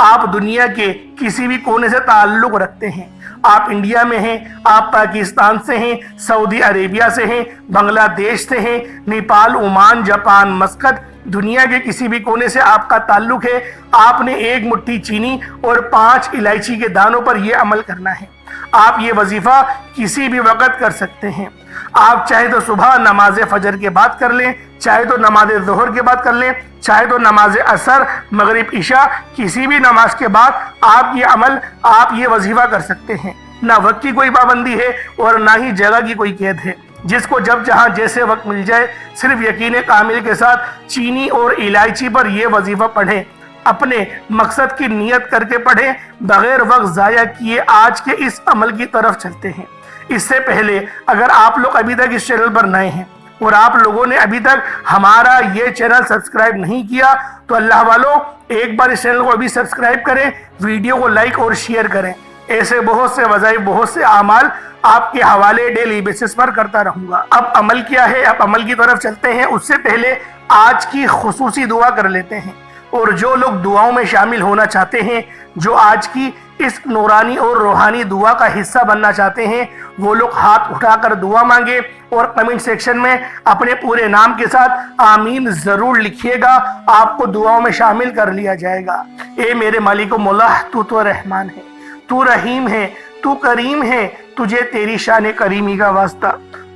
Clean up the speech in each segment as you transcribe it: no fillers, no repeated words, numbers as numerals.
آپ دنیا کے کسی بھی کونے سے تعلق رکھتے ہیں، آپ انڈیا میں ہیں، آپ پاکستان سے ہیں، سعودی عربیہ سے ہیں، بنگلہ دیش سے ہیں، نیپال، عمان، جاپان، مسقط، دنیا کے کسی بھی کونے سے آپ کا تعلق ہے، آپ نے ایک مٹھی چینی اور 5 الائچی کے دانوں پر یہ عمل کرنا ہے۔ آپ یہ وظیفہ کسی بھی وقت کر سکتے ہیں۔ آپ چاہے تو صبح نماز فجر کے بعد کر لیں، چاہے تو نماز ظہر کے بعد کر لیں، چاہے تو نماز عصر، مغرب، عشاء، کسی بھی نماز کے بعد آپ یہ وظیفہ کر سکتے ہیں۔ نہ وقت کی کوئی پابندی ہے اور نہ ہی جگہ کی کوئی قید ہے، جس کو جب جہاں جیسے وقت مل جائے صرف یقین کامل کے ساتھ چینی اور الائچی پر یہ وظیفہ پڑھیں، اپنے مقصد کی نیت کر کے پڑھیں، بغیر وقت ضائع کیے آج کے اس عمل کی طرف چلتے ہیں۔ اس سے پہلے اگر آپ لوگ ابھی تک اس چینل پر نئے ہیں اور آپ لوگوں نے ابھی تک ہمارا یہ چینل سبسکرائب نہیں کیا تو اللہ والوں ایک بار اس چینل کو ابھی سبسکرائب کریں، ویڈیو کو لائک اور شیئر کریں۔ ایسے بہت سے وظائف، بہت سے اعمال آپ کے حوالے ڈیلی بیسس پر کرتا رہوں گا۔ اب عمل کیا ہے، اب عمل کی طرف چلتے ہیں۔ اس سے پہلے آج کی خصوصی دعا کر لیتے ہیں، اور جو لوگ دعاؤں میں شامل ہونا چاہتے ہیں، جو آج کی اس نورانی اور روحانی دعا کا حصہ بننا چاہتے ہیں، وہ لوگ ہاتھ اٹھا کر دعا مانگے اور کمنٹ سیکشن میں اپنے پورے نام کے ساتھ آمین ضرور لکھیے گا، آپ کو دعاؤں میں شامل کر لیا جائے گا۔ اے میرے مالک و مولا، تو رحمان ہے، تو رحیم ہے، تو کریم ہے، تجھے تیری شان کریمی کا واسطہ،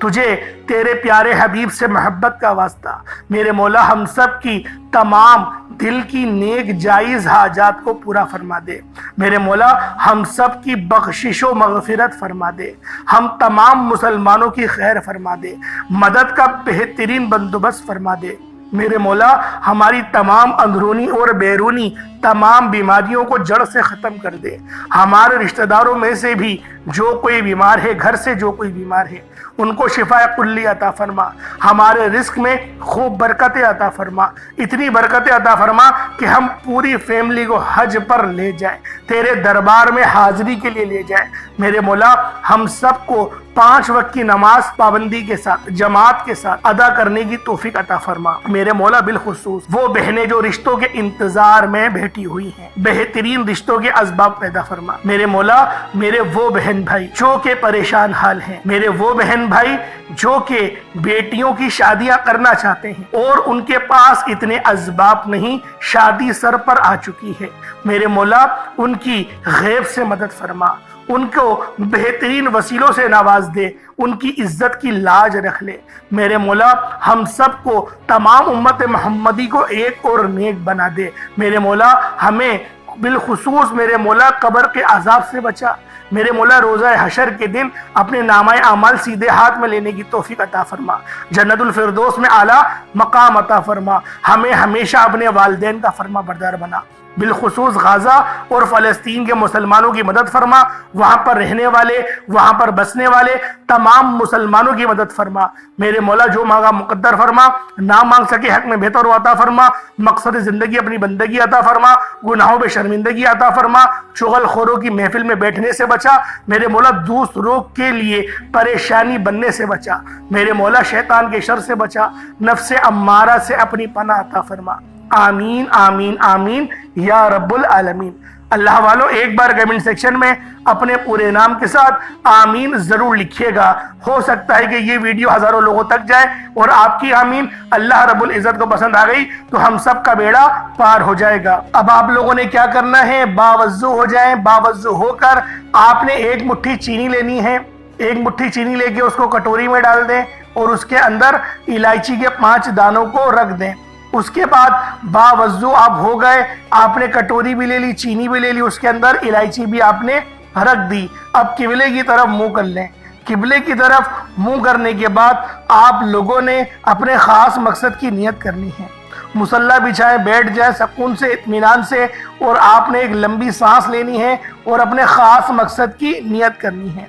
تجھے تیرے پیارے حبیب سے محبت کا واسطہ۔ میرے مولا ہم سب کی تمام دل کی نیک جائز حاجات کو پورا فرما دے۔ میرے مولا ہم سب کی بخشش و مغفرت فرما دے، ہم تمام مسلمانوں کی خیر فرما دے، مدد کا بہترین بندوبست فرما دے۔ میرے مولا ہماری تمام اندرونی اور بیرونی تمام بیماریوں کو جڑ سے ختم کر دے۔ ہمارے رشتہ داروں میں سے بھی جو کوئی بیمار ہے، گھر سے جو کوئی بیمار ہے، ان کو شفا کلی عطا فرما۔ ہمارے رزق میں خوب برکتیں عطا فرما، اتنی برکتیں عطا فرما کہ ہم پوری فیملی کو حج پر لے جائیں، تیرے دربار میں حاضری کے لیے لے جائیں۔ میرے مولا ہم سب کو 5 وقت کی نماز پابندی کے ساتھ، جماعت کے ساتھ ادا کرنے کی توفیق عطا فرما۔ میرے مولا بالخصوص وہ بہنیں جو رشتوں کے انتظار میں بیٹھی ہوئی ہیں، بہترین رشتوں کے اسباب پیدا فرما۔ میرے مولا میرے وہ بہن بھائی جو کہ پریشان حال ہیں، میرے وہ بہن بھائی جو کہ بیٹیوں کی شادیاں کرنا چاہتے ہیں اور ان کے پاس اتنے اسباب نہیں، شادی سر پر آ چکی ہے، میرے مولا ان کی غیب سے مدد فرما، ان کو بہترین وسیلوں سے نواز دے، ان کی عزت کی لاج رکھ لے۔ میرے مولا ہم سب کو، تمام امت محمدی کو ایک اور نیک بنا دے۔ میرے مولا ہمیں بالخصوص میرے مولا قبر کے عذاب سے بچا۔ میرے مولا روزہ حشر کے دن اپنے نامہ اعمال سیدھے ہاتھ میں لینے کی توفیق عطا فرما، جنت الفردوس میں اعلیٰ مقام عطا فرما، ہمیں ہمیشہ اپنے والدین کا فرما بردار بنا۔ بالخصوص غزہ اور فلسطین کے مسلمانوں کی مدد فرما، وہاں پر رہنے والے، وہاں پر بسنے والے تمام مسلمانوں کی مدد فرما۔ میرے مولا جو مانگا مقدر فرما، نہ مانگ سکے حق میں بہتر عطا فرما، مقصد زندگی اپنی بندگی عطا فرما، گناہوں پہ شرمندگی عطا فرما، چغل خوروں کی محفل میں بیٹھنے سے بچا۔ میرے مولا دوسروں کے لیے پریشانی بننے سے بچا۔ میرے مولا شیطان کے شر سے بچا، نفس امارہ سے اپنی پناہ عطا فرما۔ آمین آمین آمین یا رب العالمین۔ اللہ والوں ایک بار کمنٹ سیکشن میں اپنے پورے نام کے ساتھ آمین ضرور لکھیے گا۔ ہو سکتا ہے کہ یہ ویڈیو ہزاروں لوگوں تک جائے اور آپ کی آمین اللہ رب العزت کو پسند آ گئی تو ہم سب کا بیڑا پار ہو جائے گا۔ اب آپ لوگوں نے کیا کرنا ہے، باوضو ہو جائیں۔ باوضو ہو کر آپ نے ایک مٹھی چینی لینی ہے، ایک مٹھی چینی لے کے اس کو کٹوری میں ڈال دیں اور اس کے اندر الائچی کے 5 دانوں کو رکھ دیں۔ اس کے بعد باوضو آپ ہو گئے، آپ نے کٹوری بھی لے لی، چینی بھی لے لی، اس کے اندر الائچی بھی آپ نے رکھ دی۔ اب قبلے کی طرف منہ کر لیں۔ قبلے کی طرف منہ کرنے کے بعد آپ لوگوں نے اپنے خاص مقصد کی نیت کرنی ہے۔ مصلی بچھائیں، بیٹھ جائیں سکون سے، اطمینان سے، اور آپ نے ایک لمبی سانس لینی ہے اور اپنے خاص مقصد کی نیت کرنی ہے۔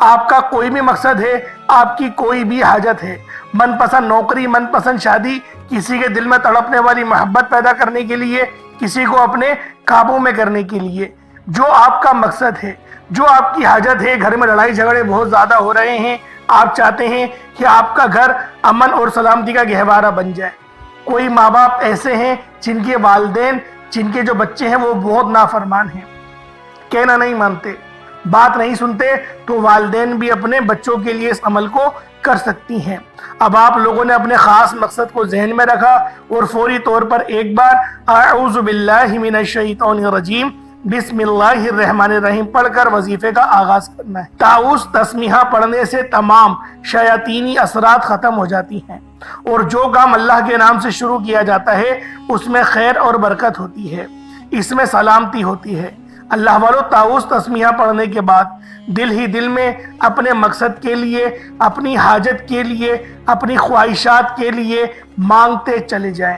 آپ کا کوئی بھی مقصد ہے، آپ کی کوئی بھی حاجت ہے، من پسند نوکری، من پسند شادی، کسی کے دل میں تڑپنے والی محبت پیدا کرنے کے لیے، کسی کو اپنے قابو میں کرنے کے لیے، جو آپ کا مقصد ہے، جو آپ کی حاجت ہے، گھر میں لڑائی جھگڑے بہت زیادہ ہو رہے ہیں، آپ چاہتے ہیں کہ آپ کا گھر امن اور سلامتی کا گہوارہ بن جائے، کوئی ماں باپ ایسے ہیں جن کے والدین جن کے جو بچے ہیں وہ بہت نافرمان ہیں، کہنا نہیں مانتے، بات نہیں سنتے، تو والدین بھی اپنے بچوں کے لیے اس عمل کو کر سکتی ہیں۔ اب آپ لوگوں نے اپنے خاص مقصد کو ذہن میں رکھا اور فوری طور پر ایک بار اعوذ باللہ من الشیطان الرجیم بسم اللہ الرحمن الرحیم پڑھ کر وظیفے کا آغاز کرنا ہے۔ طاؤس تسمیہ پڑھنے سے تمام شیاطینی اثرات ختم ہو جاتی ہیں، اور جو کام اللہ کے نام سے شروع کیا جاتا ہے اس میں خیر اور برکت ہوتی ہے، اس میں سلامتی ہوتی ہے۔ اللہ والو، طاؤس تسمیہ پڑھنے کے بعد دل ہی دل میں اپنے مقصد کے لیے، اپنی حاجت کے لیے، اپنی خواہشات کے لیے مانگتے چلے جائیں۔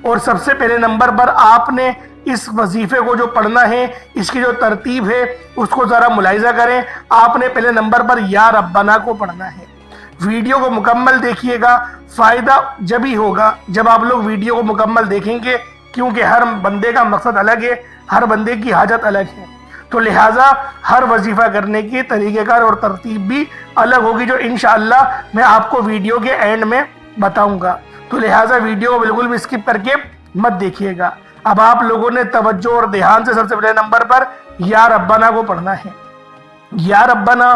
اور سب سے پہلے نمبر پر آپ نے اس وظیفے کو جو پڑھنا ہے، اس کی جو ترتیب ہے اس کو ذرا ملاحظہ کریں۔ آپ نے پہلے نمبر پر یا ربنا کو پڑھنا ہے۔ ویڈیو کو مکمل دیکھیے گا، فائدہ جب ہی ہوگا جب آپ لوگ ویڈیو کو مکمل دیکھیں گے، کیونکہ ہر بندے کا مقصد الگ ہے، ہر بندے کی حاجت الگ ہے، تو لہٰذا ہر وظیفہ کرنے کی طریقہ کار اور ترتیب بھی الگ ہوگی، جو انشاءاللہ میں آپ کو ویڈیو کے اینڈ میں بتاؤں گا۔ تو لہٰذا ویڈیو کو بالکل بھی اسکپ کر کے مت دیکھیے گا۔ اب آپ لوگوں نے توجہ اور دھیان سے سب سے پہلے نمبر پر یا ربنا کو پڑھنا ہے۔ یا ربنا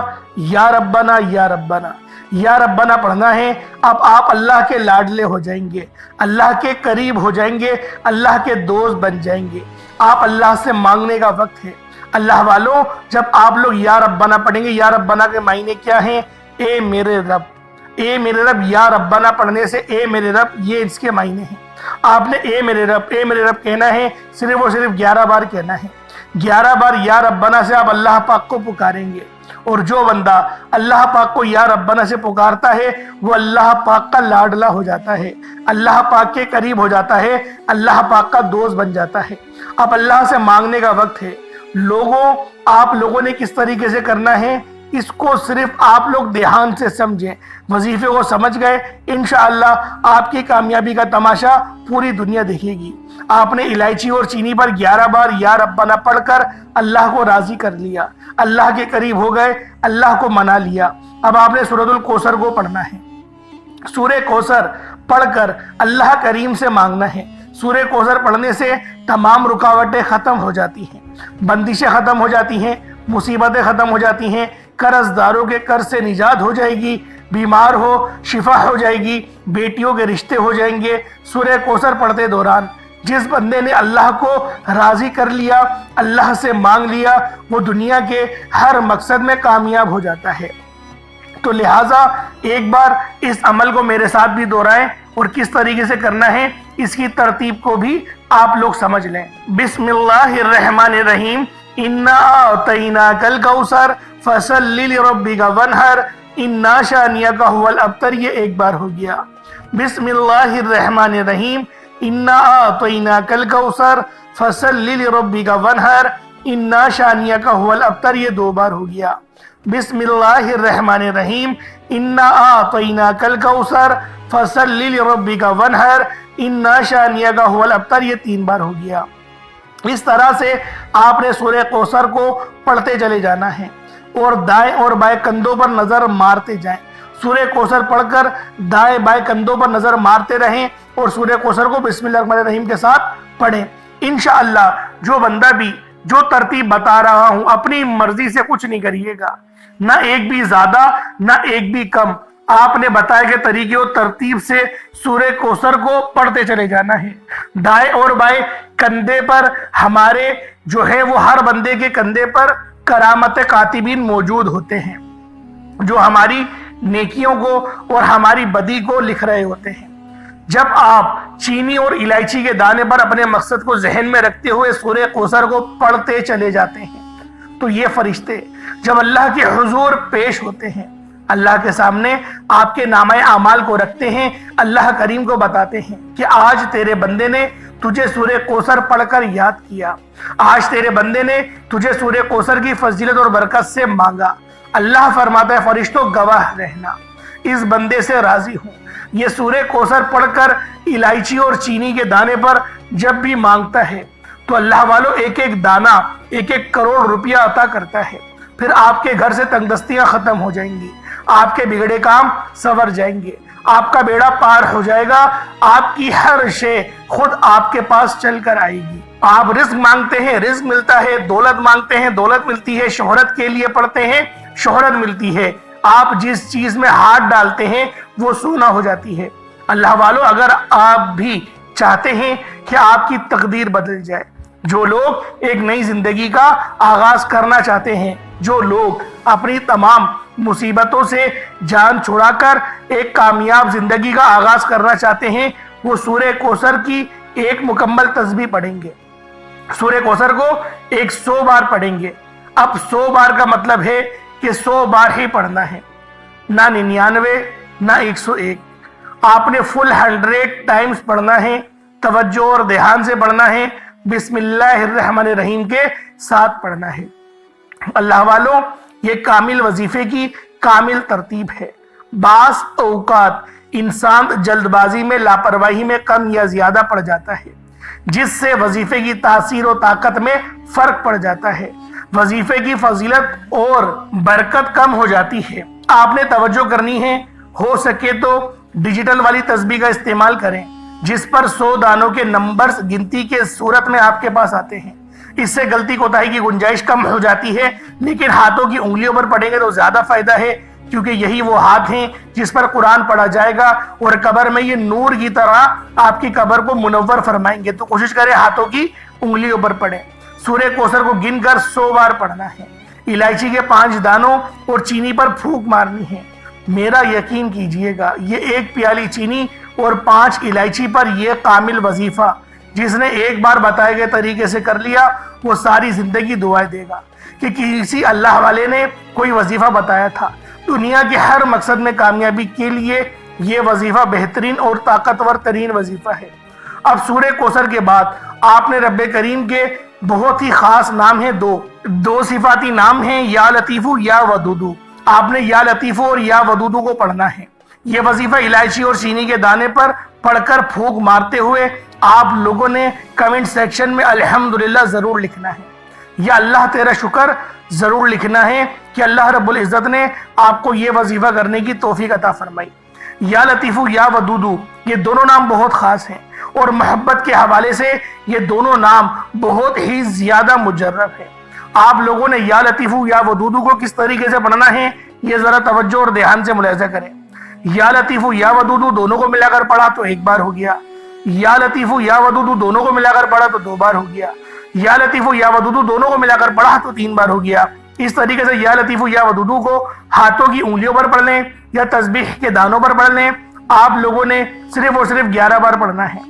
یا ربنا یا ربنا یا ربنا پڑھنا ہے۔ اب آپ اللہ کے لاڈلے ہو جائیں گے، اللہ کے قریب ہو جائیں گے، اللہ کے دوست بن جائیں گے۔ آپ اللہ سے مانگنے کا وقت ہے۔ اللہ والوں، جب آپ لوگ یا ربنا پڑھیں گے، یا ربنا کے معنی کیا ہیں؟ اے میرے رب، اے میرے رب۔ یا ربنا پڑھنے سے اے میرے رب، یہ اس کے معنی ہیں۔ آپ نے اے میرے رب، اے میرے رب کہنا ہے، صرف اور صرف 11 بار کہنا ہے۔ 11 بار یا ربنا سے آپ اللہ پاک کو پکاریں گے، اور جو بندہ اللہ پاک کو یا ربنا سے پکارتا ہے وہ اللہ پاک کا لاڈلا ہو جاتا ہے، اللہ پاک کے قریب ہو جاتا ہے، اللہ پاک کا دوست بن جاتا ہے۔ اب اللہ سے مانگنے کا وقت ہے۔ لوگوں، آپ لوگوں نے کس طریقے سے کرنا ہے اس کو صرف آپ لوگ دھیان سے سمجھیں، وظیفے کو سمجھ گئے، انشاءاللہ آپ کی کامیابی کا تماشا پوری دنیا دیکھے گی۔ آپ نے الائچی اور چینی پر 11 بار یا ربنا پڑھ کر اللہ کو راضی کر لیا، اللہ کے قریب ہو گئے، اللہ کو منا لیا۔ اب آپ نے سورۃ الکوثر کو پڑھنا ہے۔ سورہ کوثر پڑھ کر اللہ کریم سے مانگنا ہے۔ سورہ کوثر پڑھنے سے تمام رکاوٹیں ختم ہو جاتی ہیں، بندشیں ختم ہو جاتی ہیں، مصیبتیں ختم ہو جاتی ہیں، قرض داروں کے قرض سے نجات ہو جائے گی، بیمار ہو شفا ہو جائے گی، بیٹیوں کے رشتے ہو جائیں گے۔ سورہ کوثر پڑھتے دوران جس بندے نے اللہ کو راضی کر لیا، اللہ سے مانگ لیا، وہ دنیا کے ہر مقصد میں کامیاب ہو جاتا ہے۔ تو لہٰذا ایک بار اس عمل کو میرے ساتھ بھی دہرائیں، اور کس طریقے سے کرنا ہے اس کی ترتیب کو بھی آپ لوگ سمجھ لیں۔ بسم اللہ الرحمن الرحیم، انا اعطیناک الکوثر فصلی لربک وانحر انا شانئک ھو الابتر، یہ ایک بار ہو گیا۔ بسم اللہ الرحمن الرحیم، انا اعطیناک الکوثر فصلی لربک وانحر انا شانئک ھو الابتر، یہ 2 بار ہو گیا۔ بسم اللہ الرحمن الرحیم، انا اعطیناک الکوثر فصلی لربک وانحر انا شانئک ھو الابتر، یہ 3 بار ہو گیا۔ اس طرح سے آپ نے سورہ کوثر کو پڑھتے چلے جانا ہے، اور دائیں اور بائیں کندھوں پر نظر مارتے جائیں۔ سورہ کوثر پڑھ کر دائیں بائیں کندھوں پر نظر مارتے رہیں، اور سورہ کوثر کو بسم اللہ الرحمن الرحیم کے ساتھ پڑھیں۔ انشاءاللہ جو بندہ بھی جو ترتیب بتا رہا ہوں اپنی مرضی سے کچھ نہیں کریے گا، نہ ایک بھی زیادہ نہ ایک بھی کم۔ آپ نے بتائے کہ طریقے اور ترتیب سے سورہ کوثر کو پڑھتے چلے جانا ہے۔ دائیں اور بائیں کندھے پر ہمارے جو ہے وہ ہر بندے کے کندھے پر کرامت کاتبین موجود ہوتے ہیں، جو ہماری نیکیوں کو اور ہماری بدی کو لکھ رہے ہوتے ہیں۔ جب آپ چینی اور الائچی کے دانے پر اپنے مقصد کو ذہن میں رکھتے ہوئے سورہ کوثر کو پڑھتے چلے جاتے ہیں، تو یہ فرشتے جب اللہ کے حضور پیش ہوتے ہیں، اللہ کے سامنے آپ کے نامہ اعمال کو رکھتے ہیں، اللہ کریم کو بتاتے ہیں کہ آج تیرے بندے نے تجھے سورہ کوثر پڑھ کر یاد کیا، آج تیرے بندے نے تجھے سورہ کوثر کی فضیلت اور برکت سے مانگا۔ اللہ فرماتا ہے فرشتوں گواہ رہنا، اس بندے سے راضی ہوں۔ یہ سورہ کوثر پڑھ کر الائچی اور چینی کے دانے پر جب بھی مانگتا ہے تو اللہ والوں ایک ایک دانہ 1-1 کروڑ روپیہ عطا کرتا ہے۔ پھر آپ کے گھر سے تنگ دستیاں ختم ہو جائیں گی، آپ کے بگڑے کام سنور جائیں گے، آپ کا بیڑا پار ہو جائے گا، آپ کی ہر شے خود آپ کے پاس چل کر آئے گی۔ آپ رزق مانگتے ہیں رزق ملتا ہے، دولت مانگتے ہیں دولت ملتی ہے، شہرت کے لیے پڑھتے ہیں شہرت ملتی ہے، آپ جس چیز میں ہاتھ ڈالتے ہیں وہ سونا ہو جاتی ہے۔ اللہ والو، اگر آپ بھی چاہتے ہیں کہ آپ کی تقدیر بدل جائے، جو لوگ ایک نئی زندگی کا آغاز کرنا چاہتے ہیں، جو لوگ اپنی تمام مصیبتوں سے جان چھڑا کر ایک کامیاب زندگی کا آغاز کرنا چاہتے ہیں، وہ سورہ کوثر کی ایک مکمل تسبیح پڑھیں گے۔ سورہ کوثر کو 100 بار پڑھیں گے۔ اب 100 بار کا مطلب ہے کہ 100 بار ہی پڑھنا ہے، نہ 99 نہ 101۔ آپ نے فل 100 ٹائمز پڑھنا ہے، توجہ اور دھیان سے پڑھنا ہے، بسم اللہ الرحمن الرحیم کے ساتھ پڑھنا ہے۔ اللہ والوں، یہ کامل وظیفے کی کامل ترتیب ہے۔ بعض اوقات انسان جلد بازی میں لاپرواہی میں کم یا زیادہ پڑ جاتا ہے، جس سے وظیفے کی تاثیر و طاقت میں فرق پڑ جاتا ہے، وظیفے کی فضیلت اور برکت کم ہو جاتی ہے۔ آپ نے توجہ کرنی ہے، ہو سکے تو ڈیجیٹل والی تسبیح کا استعمال کریں، جس پر 100 دانوں کے نمبرز گنتی کے صورت میں آپ کے پاس آتے ہیں۔ اس سے غلطی کوتاہی کی گنجائش کم ہو جاتی ہے، لیکن ہاتھوں کی انگلیوں پر پڑھیں گے تو زیادہ فائدہ ہے، کیونکہ یہی وہ ہاتھ ہیں جس پر قرآن پڑھا جائے گا، اور قبر میں یہ نور کی طرح آپ کی قبر کو منور فرمائیں گے۔ تو کوشش کریں ہاتھوں کی انگلیوں پر پڑھیں۔ سورہ کوثر کو گن کر 100 بار پڑھنا ہے۔ الائچی کے 5 دانوں اور چینی پر پھونک مارنی ہے۔ میرا یقین کیجئے گا، یہ 1 پیالی چینی اور 5 الائچی پر یہ کامل وظیفہ جس نے ایک بار بتائے گئے طریقے سے کر لیا، وہ ساری زندگی دعائیں دے گا کہ کسی اللہ والے نے کوئی وظیفہ بتایا تھا۔ دنیا کے ہر مقصد میں کامیابی کے لیے یہ وظیفہ بہترین اور طاقتور ترین وظیفہ ہے۔ اب سورہ کوثر کے بعد آپ نے رب کریم کے بہت ہی خاص نام ہیں، دو صفاتی نام ہیں، یا لطیفو یا ودودو۔ آپ نے یا لطیفو اور یا ودودو کو پڑھنا ہے۔ یہ وظیفہ الائچی اور چینی کے دانے پر پڑھ کر پھونک مارتے ہوئے آپ لوگوں نے کمنٹ سیکشن میں الحمدللہ ضرور لکھنا ہے، یا اللہ تیرا شکر ضرور لکھنا ہے کہ اللہ رب العزت نے آپ کو یہ وظیفہ کرنے کی توفیق عطا فرمائی۔ یا لطیفو یا ودودو، یہ دونوں نام بہت خاص ہیں، اور محبت کے حوالے سے یہ دونوں نام بہت ہی زیادہ مجرب ہیں۔ آپ لوگوں نے یا لطیفو یا ودودو کو کس طریقے سے پڑھنا ہے، یہ ذرا توجہ اور دھیان سے ملاحظہ کریں۔ یا لطیفو یا ودودو دونوں کو ملا کر پڑھا تو 1 بار ہو گیا، یا لطیفو یا ودودو دونوں کو ملا کر پڑھا تو 2 بار ہو گیا، یا لطیفو یا ودودو دونوں کو ملا کر پڑھا تو 3 بار ہو گیا۔ اس طریقے سے یا لطیفو یا ودودو کو ہاتھوں کی انگلیوں پر پڑھ لیں یا تسبیح کے دانوں پر پڑھ لیں۔ آپ لوگوں نے صرف اور صرف 11 بار پڑھنا ہے،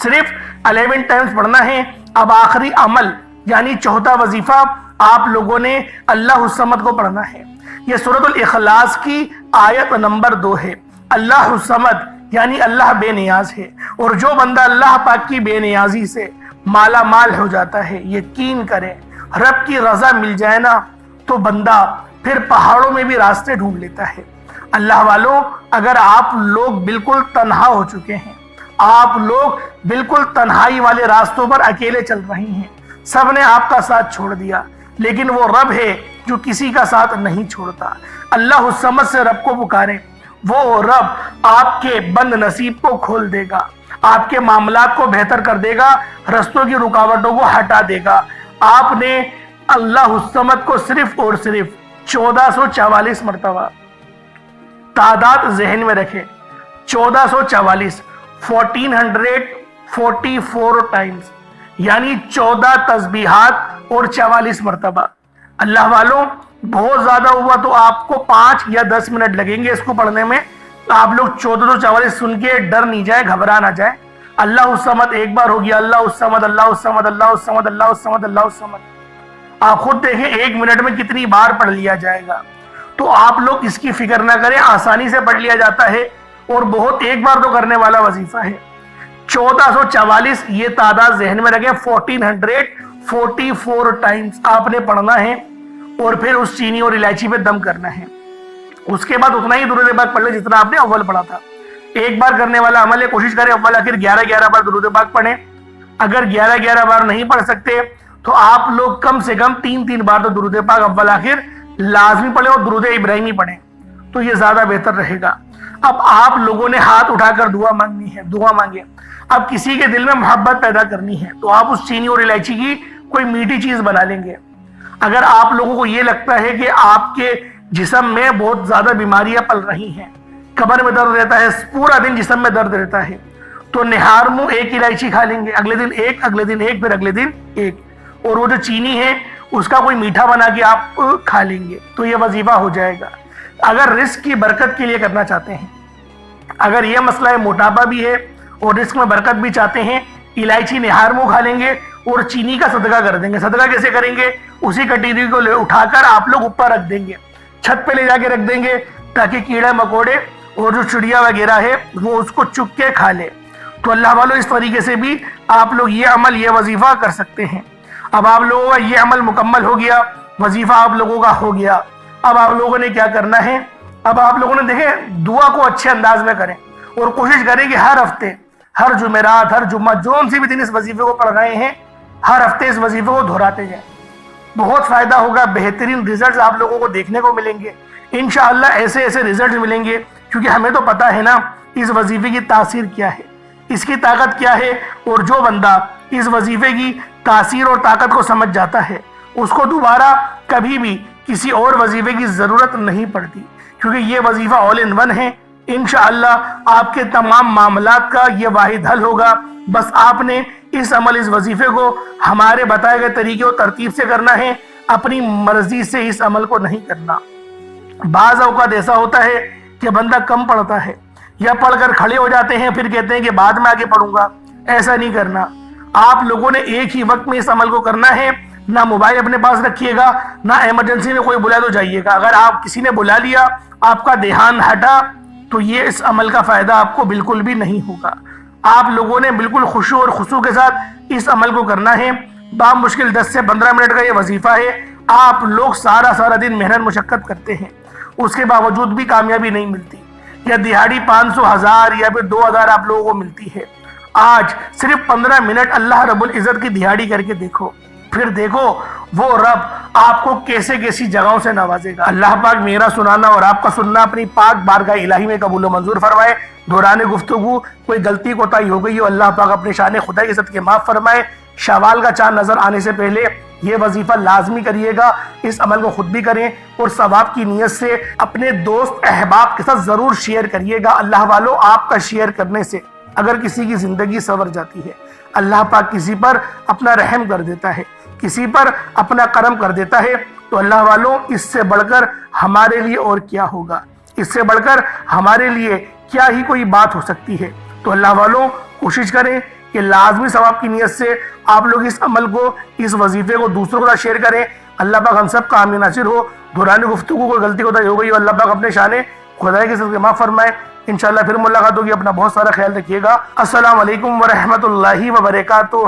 صرف 11 ٹائمز پڑھنا ہے۔ اب آخری عمل یعنی چوتھا وظیفہ آپ لوگوں نے اللہ الصمد کو پڑھنا ہے۔ یہ سورۃ الاخلاص کی آیت نمبر 2 ہے۔ اللہ الصمد یعنی اللہ بے نیاز ہے، اور جو بندہ اللہ پاک کی بے نیازی سے مالا مال ہو جاتا ہے، یقین کریں رب کی رضا مل جائے نا تو بندہ پھر پہاڑوں میں بھی راستے ڈھونڈ لیتا ہے۔ اللہ والوں، اگر آپ لوگ بالکل تنہا ہو چکے ہیں، آپ لوگ بالکل تنہائی والے راستوں پر اکیلے چل رہے ہیں، سب نے آپ کا ساتھ چھوڑ دیا، لیکن وہ رب ہے جو کسی کا ساتھ نہیں چھوڑتا۔ اللہ الصمد سے رب کو پکاریں، وہ رب آپ کے بند نصیب کو کھول دے گا، آپ کے معاملات کو بہتر کر دے گا، رستوں کی رکاوٹوں کو ہٹا دے گا۔ آپ نے اللہ الصمد کو صرف اور صرف 1444 مرتبہ تعداد ذہن میں رکھے، 1444 1444 ٹائمز، یعنی 14 تسبیحات اور 44 مرتبہ۔ اللہ والوں، بہت زیادہ ہوا تو آپ کو 5 یا 10 منٹ لگیں گے اس کو پڑھنے میں۔ آپ لوگ 1444 سن کے ڈر نہیں جائے، گھبرا نہ جائے۔ اللہ الصمد 1 بار ہو گیا، اللہ الصمد اللہ الصمد اللہ الصمد اللہ الصمد اللہ الصمد۔ آپ خود دیکھیں 1 منٹ میں کتنی بار پڑھ لیا جائے گا، تو آپ لوگ اس کی فکر نہ کریں، آسانی سے پڑھ لیا جاتا ہے، اور بہت ایک بار تو کرنے والا وظیفہ ہے۔ 1444 یہ تعداد ذہن میں رکھیں، 1444 ٹائمز آپ نے پڑھنا ہے، اور پھر اس چینی اور الائچی پہ دم کرنا ہے۔ اس کے بعد اتنا ہی درود پاک پڑھ لیں جتنا آپ نے اول پڑھا تھا۔ 1 بار کرنے والا عمل ہے، کوشش کریں اول آخر 11 بار درود پاک پڑھیں۔ اگر 11 بار نہیں پڑھ سکتے تو آپ لوگ کم سے کم 3 بار تو درود پاک اول آخر لازمی پڑھیں، اور درود ابراہیمی پڑھیں، تو یہ زیادہ بہتر رہے گا۔ اب آپ لوگوں نے ہاتھ اٹھا کر دعا مانگنی ہے، دعا مانگے۔ اب کسی کے دل میں محبت پیدا کرنی ہے تو آپ اس چینی اور الائچی کی کوئی میٹھی چیز بنا لیں گے۔ اگر آپ لوگوں کو یہ لگتا ہے کہ آپ کے جسم میں بہت زیادہ بیماریاں پل رہی ہیں، کمر میں درد رہتا ہے، پورا دن جسم میں درد رہتا ہے، تو نہار منہ ایک الائچی کھا لیں گے، اگلے دن ایک، اگلے دن ایک، پھر اگلے دن ایک، اور وہ جو چینی ہے اس کا کوئی میٹھا بنا کے آپ کھا لیں گے تو یہ وظیفہ ہو جائے گا۔ اگر رزق کی برکت کے لیے کرنا چاہتے ہیں، اگر یہ مسئلہ ہے موٹاپا بھی ہے اور رزق میں برکت بھی چاہتے ہیں، الائچی نہار منہ کھا لیں گے اور چینی کا صدقہ کر دیں گے۔ صدقہ کیسے کریں گے؟ اسی کٹوری کو اٹھا کر آپ لوگ اوپر رکھ دیں گے، چھت پہ لے جا کے رکھ دیں گے تاکہ کیڑے مکوڑے اور جو چڑیا وغیرہ ہے وہ اس کو چک کے کھا لے۔ تو اللہ والوں اس طریقے سے بھی آپ لوگ یہ عمل، یہ وظیفہ کر سکتے ہیں۔ اب آپ لوگوں کا یہ عمل مکمل ہو گیا، وظیفہ آپ لوگوں کا ہو گیا۔ اب آپ لوگوں نے کیا کرنا ہے؟ اب آپ لوگوں نے دیکھیں دعا کو اچھے انداز میں کریں اور کوشش کریں کہ ہر ہفتے، ہر جمعرات، ہر جمعہ، جون سی بھی دن اس وظیفے کو پڑھ رہے ہیں، ہر ہفتے اس وظیفے کو دہراتے جائیں۔ بہت فائدہ ہوگا، بہترین ریزلٹس آپ لوگوں کو دیکھنے کو ملیں گے انشاءاللہ۔ ایسے ایسے ریزلٹس ملیں گے کیونکہ ہمیں تو پتا ہے نا اس وظیفے کی تاثیر کیا ہے، اس کی طاقت کیا ہے، اور جو بندہ اس وظیفے کی تاثیر اور طاقت کو سمجھ جاتا ہے اس کو دوبارہ کبھی بھی کسی اور وظیفے کی ضرورت نہیں پڑتی، کیونکہ یہ وظیفہ آل ان ون ہے۔ انشاءاللہ آپ کے تمام معاملات کا یہ واحد حل ہوگا، بس آپ نے اس عمل، اس وظیفے کو ہمارے بتائے گئے طریقے اور ترتیب سے کرنا ہے، اپنی مرضی سے اس عمل کو نہیں کرنا۔ بعض اوقات ایسا ہوتا ہے کہ بندہ کم پڑھتا ہے یا پڑھ کر کھڑے ہو جاتے ہیں، پھر کہتے ہیں کہ بعد میں آگے پڑھوں گا۔ ایسا نہیں کرنا، آپ لوگوں نے ایک ہی وقت میں اس عمل کو کرنا ہے۔ نہ موبائل اپنے پاس رکھیے گا، نہ ایمرجنسی میں کوئی بلا تو جائیے گا۔ اگر آپ کسی نے بلا لیا، آپ کا دھیان ہٹا، تو یہ اس عمل کا فائدہ آپ کو بالکل بھی نہیں ہوگا۔ آپ لوگوں نے بالکل خشوع اور خضوع کے ساتھ اس عمل کو کرنا ہے۔ بامشکل 10 سے 15 منٹ کا یہ وظیفہ ہے۔ آپ لوگ سارا دن محنت مشقت کرتے ہیں، اس کے باوجود بھی کامیابی نہیں ملتی، یا دہاڑی 500، 1000 یا پھر 2000 آپ لوگوں کو ملتی ہے۔ آج صرف 15 منٹ اللہ رب العزت کی دہاڑی کر کے دیکھو، پھر دیکھو وہ رب آپ کو کیسے کیسی جگہوں سے نوازے گا۔ اللہ پاک میرا سنانا اور آپ کا سننا اپنی پاک بارگاہ الہی میں قبول و منظور فرمائے۔ دوران گفتگو کوئی غلطی کوتاہی ہو گئی ہو، اللہ پاک اپنے شان خدا کی عزت کے معاف فرمائے۔ شوال کا چاند نظر آنے سے پہلے یہ وظیفہ لازمی کریے گا، اس عمل کو خود بھی کریں اور ثواب کی نیت سے اپنے دوست احباب کے ساتھ ضرور شیئر کریے گا۔ اللہ والوں، آپ کا شیئر کرنے سے اگر کسی کی زندگی سنور جاتی ہے، اللہ پاک کسی پر اپنا رحم کر دیتا ہے، کسی پر اپنا کرم کر دیتا ہے، تو اللہ والوں اس سے بڑھ کر ہمارے لیے اور کیا ہوگا، اس سے بڑھ کر ہمارے لیے کیا ہی کوئی بات ہو سکتی ہے۔ تو اللہ والوں کوشش کریں کہ لازمی ثواب کی نیت سے آپ لوگ اس عمل کو، اس وظیفے کو دوسروں کے ساتھ شیئر کریں۔ اللہ پاک ہم سب کا حامی ناصر ہو۔ دوران گفتگو کوئی غلطی کوتاہی ہو گئی ہو، اللہ پاک اپنے شان خدا کی عزت کے معاف فرمائے۔ انشاءاللہ پھر ملاقات ہوگی، اپنا بہت سارا خیال رکھیے گا۔ السلام علیکم ورحمۃ اللہ وبرکاتہ۔